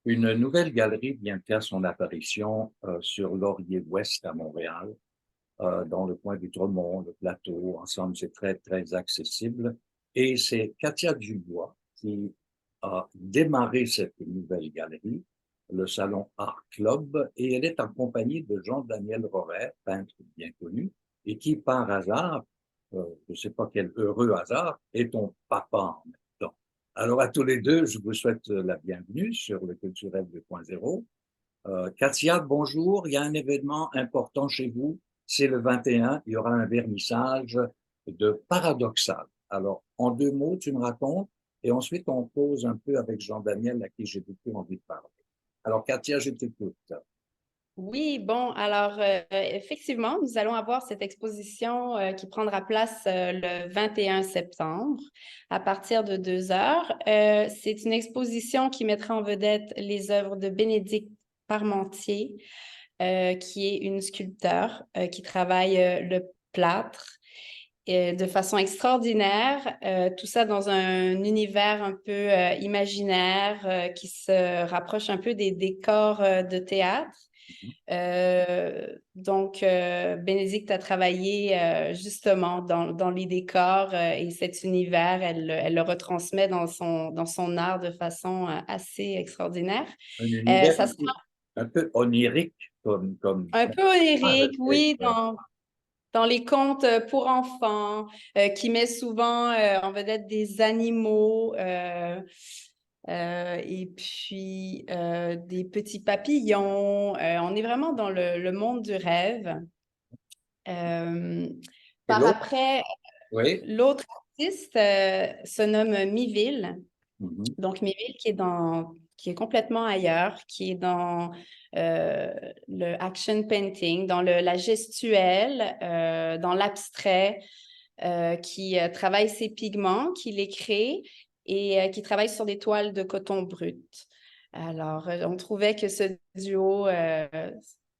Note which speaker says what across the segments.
Speaker 1: Une nouvelle galerie vient de faire son apparition sur Laurier-Ouest à Montréal, dans le coin du Tremont, le plateau. Ensemble, c'est très, très accessible. Et c'est Katia Dubois qui a démarré cette nouvelle galerie, le Salon Art Club, et elle est en compagnie de Jean-Daniel Rohrer, peintre bien connu, et qui, par hasard, je ne sais pas quel heureux hasard, est ton papa en même temps. Alors, à tous les deux, je vous souhaite la bienvenue sur le Culturel 2.0. Katia, bonjour. Il y a un événement important chez vous. C'est le 21. Il y aura un vernissage de Paradoxal. Alors, en deux mots, tu me racontes et ensuite on pose un peu avec Jean-Daniel à qui j'ai beaucoup envie de parler. Alors, Katia, je t'écoute.
Speaker 2: Oui, bon, alors effectivement, nous allons avoir cette exposition qui prendra place le 21 septembre à partir de 2 heures. C'est une exposition qui mettra en vedette les œuvres de Bénédicte Parmentier, qui est une sculpteur qui travaille le plâtre de façon extraordinaire. Tout ça dans un univers un peu imaginaire qui se rapproche un peu des décors de théâtre. Bénédicte a travaillé justement dans les décors et cet univers, elle le retransmet dans son art de façon assez extraordinaire.
Speaker 1: Un univers
Speaker 2: Ça sera
Speaker 1: un peu onirique comme
Speaker 2: un peu onirique, oui, dans les contes pour enfants, qui met souvent en vedette des animaux. Et puis des petits papillons. On est vraiment dans le monde du rêve. Euh,
Speaker 1: et
Speaker 2: Par
Speaker 1: l'autre,
Speaker 2: après,
Speaker 1: oui.
Speaker 2: l'autre artiste se nomme Miville.
Speaker 1: Mhm.
Speaker 2: Donc, Miville qui est complètement ailleurs, qui est dans le action painting, dans la gestuelle, dans l'abstrait, qui travaille ses pigments, qui les crée et qui travaille sur des toiles de coton brut. Alors, on trouvait que ce duo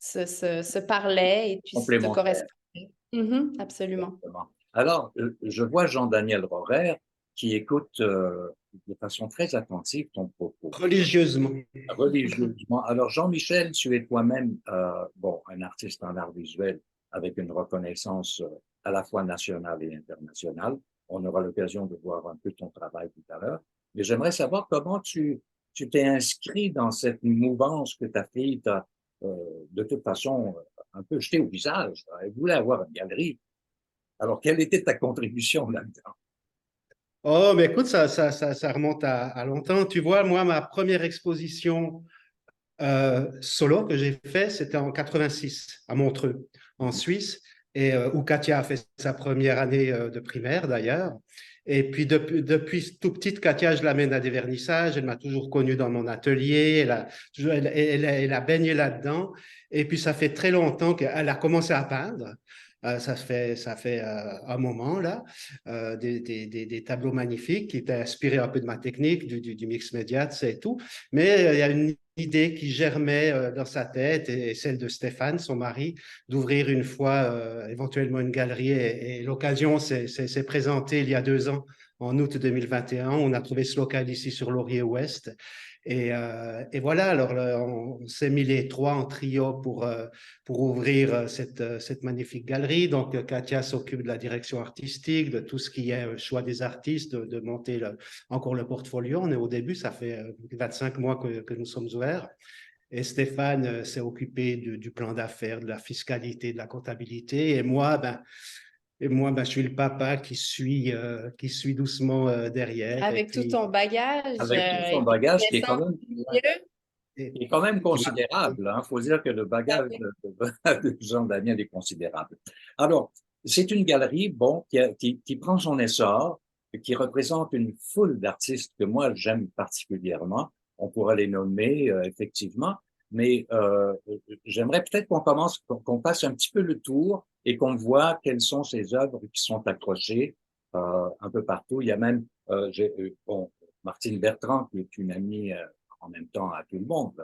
Speaker 2: se parlait et puis se
Speaker 1: Complémentaire.
Speaker 2: correspondait. Mhm, absolument.
Speaker 1: Exactement. Alors, je vois Jean-Daniel Rohrer qui écoute de façon très attentive ton propos.
Speaker 3: Religieusement.
Speaker 1: Religieusement. Alors, Jean-Michel, tu es toi-même bon, un artiste en art visuel avec une reconnaissance à la fois nationale et internationale. On aura l'occasion de voir un peu ton travail tout à l'heure. Mais j'aimerais savoir comment tu t'es inscrit dans cette mouvance que ta fille t'a de toute façon un peu jeté au visage. Elle voulait avoir une galerie. Alors, quelle était ta contribution là-dedans?
Speaker 3: Oh, mais écoute, ça remonte à longtemps. Tu vois, moi, ma première exposition solo que j'ai fait, c'était en 86 à Montreux, en Suisse, et où Katia a fait sa première année de primaire d'ailleurs. Et puis depuis tout petite, Katia, je l'amène à des vernissages. Elle m'a toujours connu dans mon atelier. Elle a baigné là-dedans. Et puis ça fait très longtemps qu'elle a commencé à peindre. Ça fait un moment là, des tableaux magnifiques qui étaient inspirés un peu de ma technique, du mix média, et tout. Mais il y a une idée qui germait dans sa tête et celle de Stéphane, son mari, d'ouvrir une fois éventuellement une galerie. Et l'occasion s'est présentée il y a 2 ans, en août 2021. On a trouvé ce local ici sur Laurier-Ouest. Et voilà, alors on s'est mis les trois en trio pour ouvrir cette magnifique galerie. Donc, Katia s'occupe de la direction artistique, de tout ce qui est choix des artistes, de monter encore le portfolio. On est au début, ça fait 25 mois que nous sommes ouverts. Et Stéphane s'est occupé du plan d'affaires, de la fiscalité, de la comptabilité. Et moi, je suis le papa qui suit doucement derrière. Et
Speaker 2: Avec tout
Speaker 3: puis,
Speaker 2: ton bagage
Speaker 1: Avec tout son
Speaker 2: et tes
Speaker 1: bagage
Speaker 2: connaissances du milieu.
Speaker 3: et-
Speaker 1: qui est quand même
Speaker 3: qui m'a
Speaker 1: considérable. Il faut dire que le bagage de Jean-Daniel est considérable. Alors, c'est une galerie bon, qui prend son essor, qui représente une foule d'artistes que moi j'aime particulièrement. On pourra les nommer effectivement, mais j'aimerais peut-être qu'on commence, qu'on fasse un petit peu le tour et qu'on voit quelles sont ces œuvres qui sont accrochées un peu partout. Il y a même bon, Martine Bertrand, qui est une amie en même temps à tout le monde,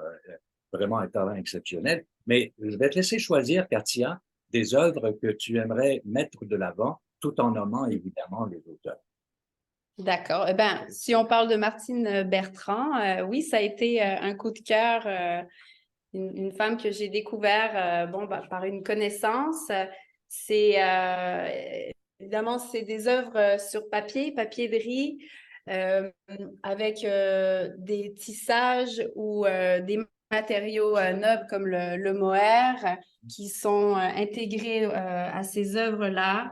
Speaker 1: vraiment un talent exceptionnel. Mais je vais te laisser choisir, Katia, des œuvres que tu aimerais mettre de l'avant, tout en nommant évidemment les auteurs.
Speaker 2: D'accord. Eh ben, si on parle de Martine Bertrand, oui, ça a été un coup de cœur, une femme que j'ai découvert par une connaissance. C'est évidemment, c'est des œuvres sur papier de riz, euh, avec des tissages ou des matériaux nobles comme le mohair qui sont intégrés à ces œuvres-là.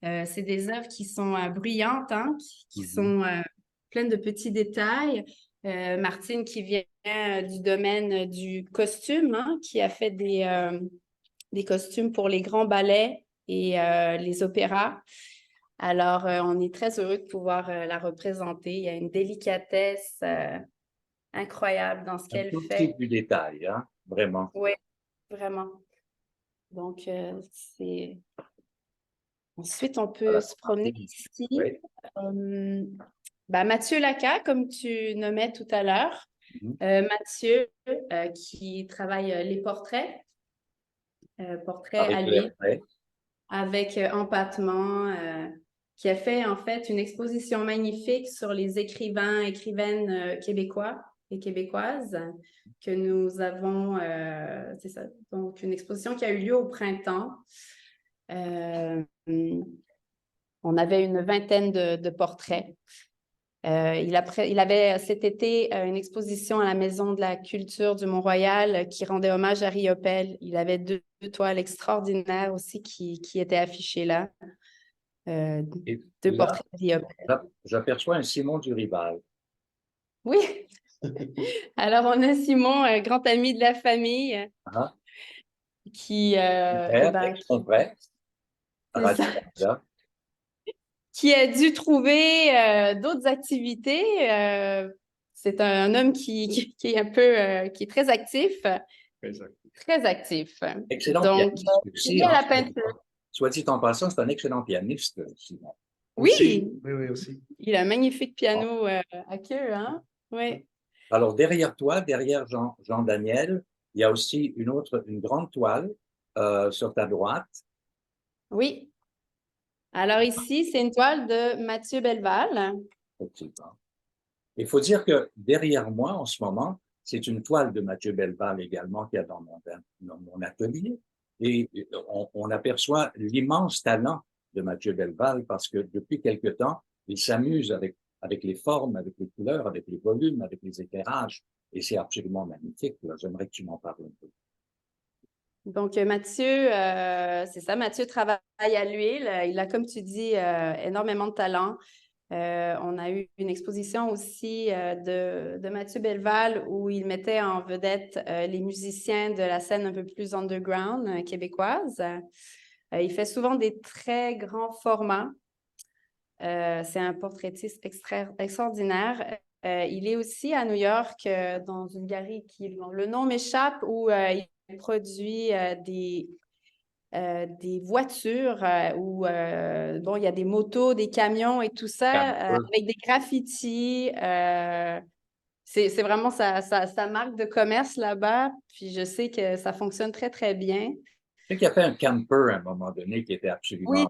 Speaker 2: C'est des œuvres qui sont bruyantes, hein, qui sont pleines de petits détails. Martine qui vient du domaine du costume, hein, qui a fait des costumes pour les grands ballets et les opéras. Alors, on est très heureux de pouvoir la représenter. Il y a une délicatesse incroyable dans ce
Speaker 1: Un
Speaker 2: qu'elle
Speaker 1: tout petit
Speaker 2: fait.
Speaker 1: du détail, hein, vraiment.
Speaker 2: Oui, vraiment. Donc, c'est... Ensuite, on peut
Speaker 1: Voilà.
Speaker 2: se promener ici.
Speaker 1: Oui.
Speaker 2: Mathieu Laca, comme tu nommais tout à l'heure.
Speaker 1: Mhm.
Speaker 2: Mathieu, qui travaille les portraits, portraits à
Speaker 1: Avec
Speaker 2: l'huile,
Speaker 1: l'air frais.
Speaker 2: avec empattement, qui a fait en fait une exposition magnifique sur les écrivaines québécois et québécoises que nous avons, c'est ça, donc une exposition qui a eu lieu au printemps. On avait une vingtaine de portraits. Il avait cet été une exposition à la Maison de la Culture du Mont-Royal qui rendait hommage à Riopelle. Il avait deux toiles extraordinaires aussi qui étaient affichées là.
Speaker 1: Et
Speaker 2: Deux
Speaker 1: là,
Speaker 2: portraits de Riopelle.
Speaker 1: j'aperçois un Simon Durival.
Speaker 2: Oui, alors on a Simon, un grand ami de la famille,
Speaker 1: Hein?
Speaker 2: qui,
Speaker 1: Frère, ex-frère, à
Speaker 2: c'est ça,
Speaker 1: Radio-Canada.
Speaker 2: qui a dû trouver d'autres activités. C'est un homme qui est un peu, qui est très actif. Très actif.
Speaker 1: Excellent
Speaker 2: Donc,
Speaker 1: pianiste
Speaker 2: il
Speaker 1: aussi,
Speaker 2: est à
Speaker 1: hein.
Speaker 2: la peinture.
Speaker 1: Soit dit en passant, c'est un excellent pianiste, Simon.
Speaker 3: Aussi,
Speaker 2: Oui,
Speaker 3: oui, aussi.
Speaker 2: il a un magnifique piano à queue, hein? Oui.
Speaker 1: Alors, derrière toi, derrière Jean Daniel, il y a aussi une grande toile sur ta droite.
Speaker 2: Oui. Alors ici, c'est une toile de Mathieu Belleval.
Speaker 1: Effectivement. Il faut dire que derrière moi, en ce moment, c'est une toile de Mathieu Belleval également qu'il y a dans mon atelier. Et on aperçoit l'immense talent de Mathieu Belleval parce que depuis quelque temps, il s'amuse avec les formes, avec les couleurs, avec les volumes, avec les éclairages. Et c'est absolument magnifique. J'aimerais que tu m'en parles un peu.
Speaker 2: Donc, Mathieu, c'est ça, Mathieu travaille à l'huile. Il a, comme tu dis, énormément de talent. On a eu une exposition aussi de Mathieu Belleval où il mettait en vedette les musiciens de la scène un peu plus underground québécoise. Il fait souvent des très grands formats. C'est un portraitiste extraordinaire. Il est aussi à New York dans une galerie dont le nom m'échappe où il produit des voitures où il y a des motos, des camions et tout ça avec des graffitis. C'est vraiment sa marque de commerce là-bas. Puis je sais que ça fonctionne très, très bien.
Speaker 1: Je sais qu'il y a fait un camper à un moment donné qui était
Speaker 2: Oui,
Speaker 1: absolument wow.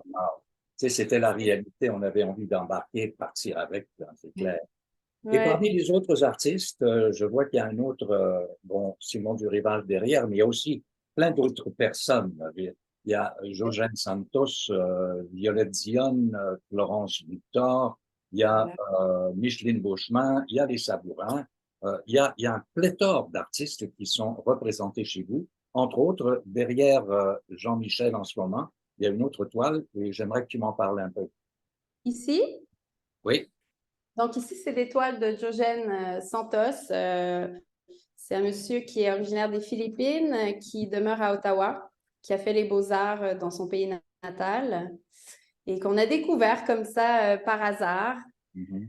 Speaker 1: Tu sais, c'était la réalité. On avait envie d'embarquer, de partir avec, c'est clair. Et
Speaker 2: ouais.
Speaker 1: parmi les autres artistes, je vois qu'il y a un autre, Simon Durival derrière, mais il y a aussi plein d'autres personnes. Il y a Josiane Santos, Violette Dion, Florence Victor, il y a Micheline Beauchemin, il y a les Sabourins. Il y a un pléthore d'artistes qui sont représentés chez vous. Entre autres, derrière Jean-Michel en ce moment, il y a une autre toile et j'aimerais que tu m'en parles un peu.
Speaker 2: Ici,
Speaker 1: Oui.
Speaker 2: donc ici, c'est des toiles de Josiane Santos. C'est un monsieur qui est originaire des Philippines, qui demeure à Ottawa, qui a fait les beaux-arts dans son pays natal et qu'on a découvert comme ça par hasard.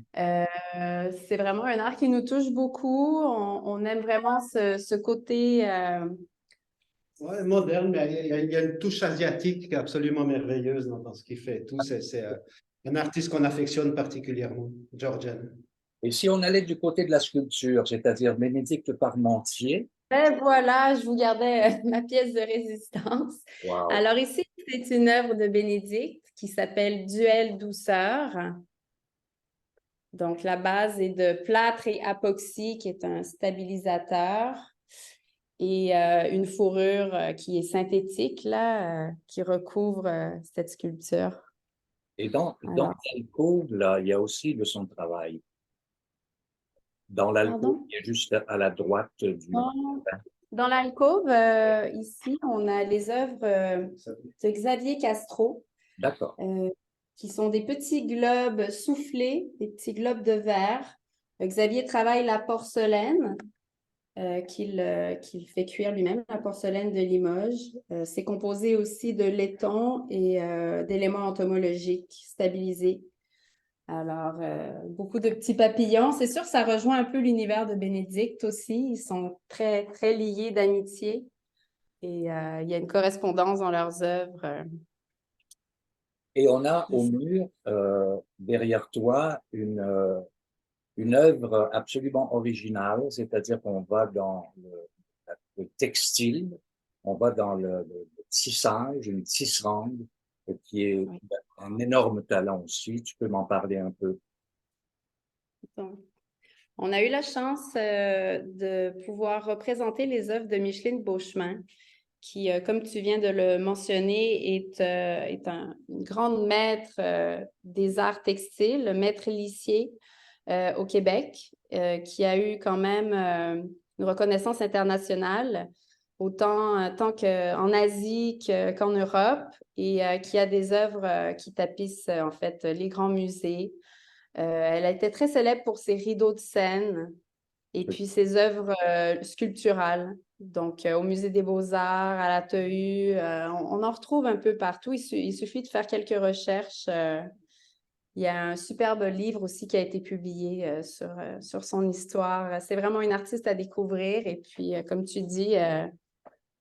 Speaker 2: C'est vraiment un art qui nous touche beaucoup. On aime vraiment ce côté.
Speaker 3: Ouais, moderne, mais il y a une touche asiatique absolument merveilleuse dans ce qu'il fait. Tout, c'est un artiste qu'on affectionne particulièrement, Georgian.
Speaker 1: Et si on allait du côté de la sculpture, c'est-à-dire Bénédicte Parmentier,
Speaker 2: Et voilà, je vous gardais ma pièce de résistance.
Speaker 1: wow.
Speaker 2: Alors ici, c'est une œuvre de Bénédicte qui s'appelle Duel douceur. Donc, la base est de plâtre et apoxy, qui est un stabilisateur, et une fourrure qui est synthétique, là, qui recouvre cette sculpture.
Speaker 1: Et dans l'alcôve, là, il y a aussi de son travail. Dans l'alcôve,
Speaker 2: Pardon?
Speaker 1: il est juste à la droite du...
Speaker 2: Dans l'alcôve, ici, on a les œuvres de Xavier Castro,
Speaker 1: D'accord.
Speaker 2: qui sont des petits globes soufflés, des petits globes de verre. Xavier travaille la porcelaine qu'il fait cuire lui-même, la porcelaine de Limoges. C'est composé aussi de laiton et d'éléments entomologiques stabilisés. Alors, beaucoup de petits papillons. C'est sûr, ça rejoint un peu l'univers de Bénédicte aussi. Ils sont très, très liés d'amitié et il y a une correspondance dans leurs œuvres.
Speaker 1: Et on a au mur, derrière toi, une œuvre absolument originale, c'est-à-dire qu'on va dans le textile, on va dans le tissage, une tisserande, qui est un énorme talent aussi. Tu peux m'en parler un peu?
Speaker 2: Donc, on a eu la chance de pouvoir représenter les œuvres de Micheline Beauchemin, qui, comme tu viens de le mentionner, est une grande maître des arts textiles, maître lissier au Québec, qui a eu quand même une reconnaissance internationale, tant qu'en Asie qu'en Europe, et qui a des œuvres qui tapissent en fait les grands musées. Elle a été très célèbre pour ses rideaux de scène et puis ses œuvres sculpturales. Donc, au Musée des Beaux-Arts, à l'ATU, on en retrouve un peu partout. Il suffit de faire quelques recherches. Il y a un superbe livre aussi qui a été publié sur son histoire. C'est vraiment une artiste à découvrir. Et puis, comme tu dis,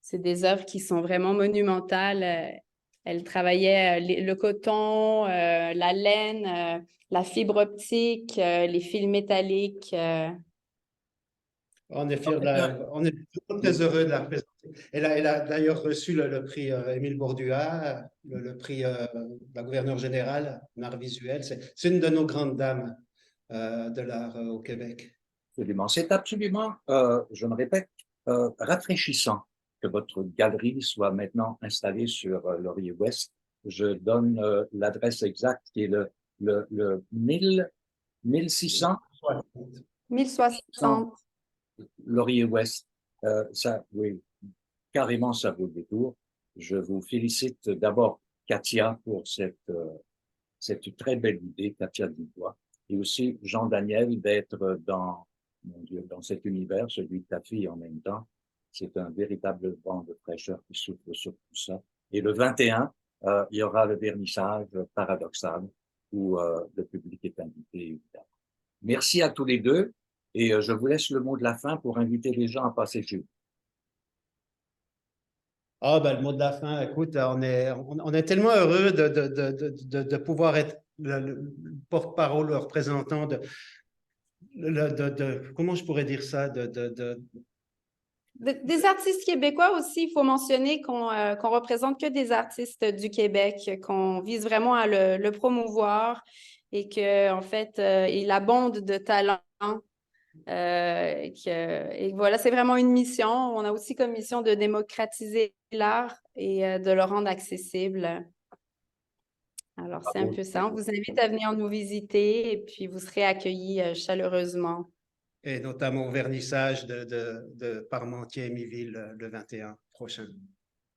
Speaker 2: c'est des œuvres qui sont vraiment monumentales. Elle travaillait le coton, la laine, la fibre optique, les fils métalliques.
Speaker 3: On est fiers on est très heureux de la représenter. Elle a d'ailleurs reçu le prix Émile Bordua, le prix de la gouverneure générale en art visuel. C'est une de nos grandes dames de l'art au Québec.
Speaker 1: Absolument. C'est absolument, je me répète, rafraîchissant que votre galerie soit maintenant installée sur Laurier-Ouest. Je donne l'adresse exacte qui est le 1600
Speaker 2: 1060.
Speaker 1: Laurier-Ouest. Ça, oui, carrément, ça vaut le détour. Je vous félicite d'abord, Katia, pour cette très belle idée, Katia Dubois, et aussi Jean-Daniel d'être mon Dieu, dans cet univers, celui de ta fille en même temps. C'est un véritable vent de fraîcheur qui souffle sur tout ça. Et le 21, il y aura le vernissage paradoxal où le public est invité, évidemment. Merci à tous les deux et je vous laisse le mot de la fin pour inviter les gens à passer chez vous.
Speaker 3: Ah, ben, le mot de la fin, écoute, on est tellement heureux de pouvoir être le porte-parole, le représentant comment je pourrais dire ça,
Speaker 2: Des artistes québécois aussi, il faut mentionner qu'on représente que des artistes du Québec, qu'on vise vraiment à le promouvoir et qu'en fait, il abonde de talents. Et voilà, c'est vraiment une mission. On a aussi comme mission de démocratiser l'art et de le rendre accessible. Alors, c'est un peu ça. On vous invite à venir nous visiter et puis vous serez accueillis chaleureusement.
Speaker 3: et notamment au vernissage de Parmentier-Miville le 21 prochain.